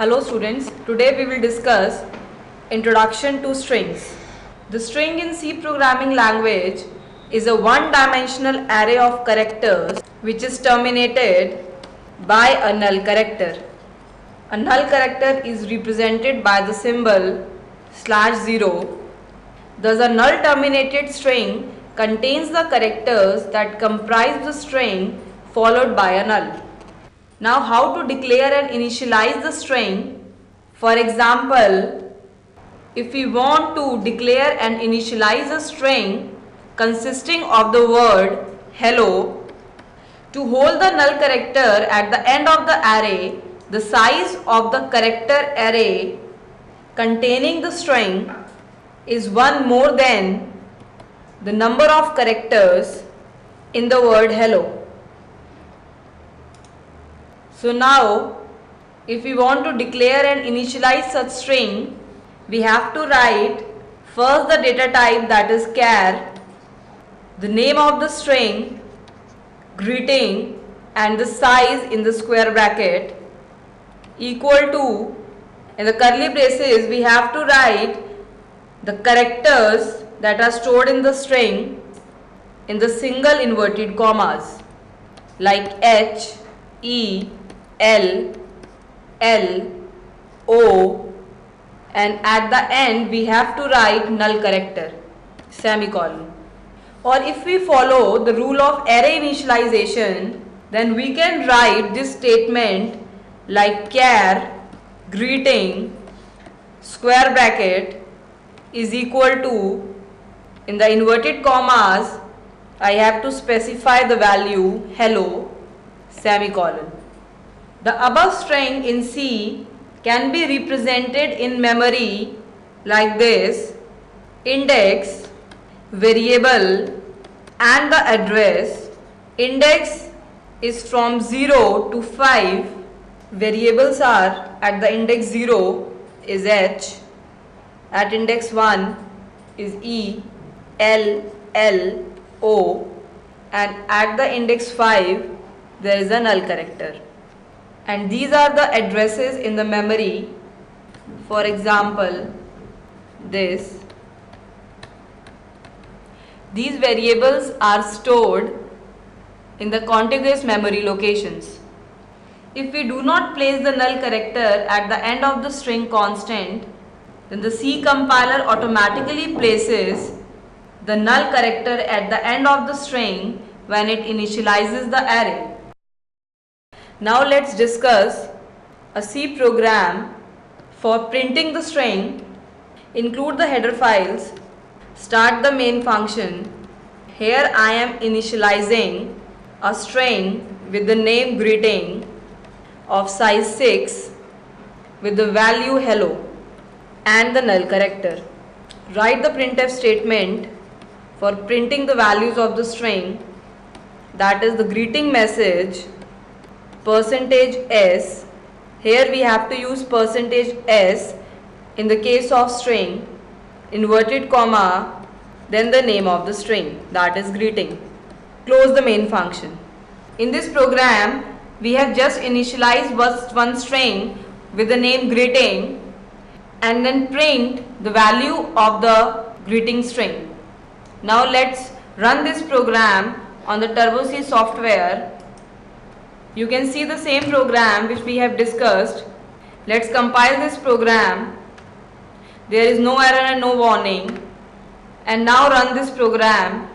Hello students, today we will discuss Introduction to Strings. The string in C programming language is a one-dimensional array of characters which is terminated by a null character. A null character is represented by the symbol /0. Thus a null terminated string contains the characters that comprise the string followed by a null. Now how to declare and initialize the string? For example, if we want to declare and initialize a string consisting of the word hello, to hold the null character at the end of the array, the size of the character array containing the string is one more than the number of characters in the word hello. So now, if we want to declare and initialize such string, we have to write first the data type, that is char, the name of the string, greeting, and the size in the square bracket equal to, in the curly braces we have to write the characters that are stored in the string in the single inverted commas like H, E, L, L, O, and at the end we have to write null character, semicolon. Or if we follow the rule of array initialization, then we can write this statement like char, greeting, square bracket is equal to, in the inverted commas I have to specify the value hello, semicolon. The above string in C can be represented in memory like this: index, variable, and the address. Index is from 0 to 5. Variables are at the index 0 is H, at index 1 is E, L, L, O, and at the index 5 there is a null character. And these are the addresses in the memory. For example, these variables are stored in the contiguous memory locations. If we do not place the null character at the end of the string constant, then the C compiler automatically places the null character at the end of the string when it initializes the array. Now let's discuss a C program for printing the string. Include the header files, start the main function. Here I am initializing a string with the name greeting of size 6 with the value hello and the null character. Write the printf statement for printing the values of the string, that is the greeting message %s. Here we have to use %s in the case of string, inverted comma, then the name of the string, that is greeting. Close the main function. In this program we have just initialized one string with the name greeting and then print the value of the greeting string. Now let's run this program on the Turbo C software. You can see the same program which we have discussed. Let's compile this program. There is no error and no warning. And now run this program.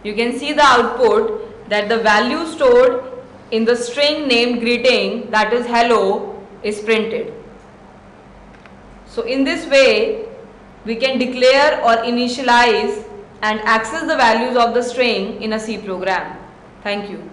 You can see the output that the value stored in the string named greeting, that is hello, is printed. So in this way we can declare or initialize and access the values of the string in a C program. Thank you.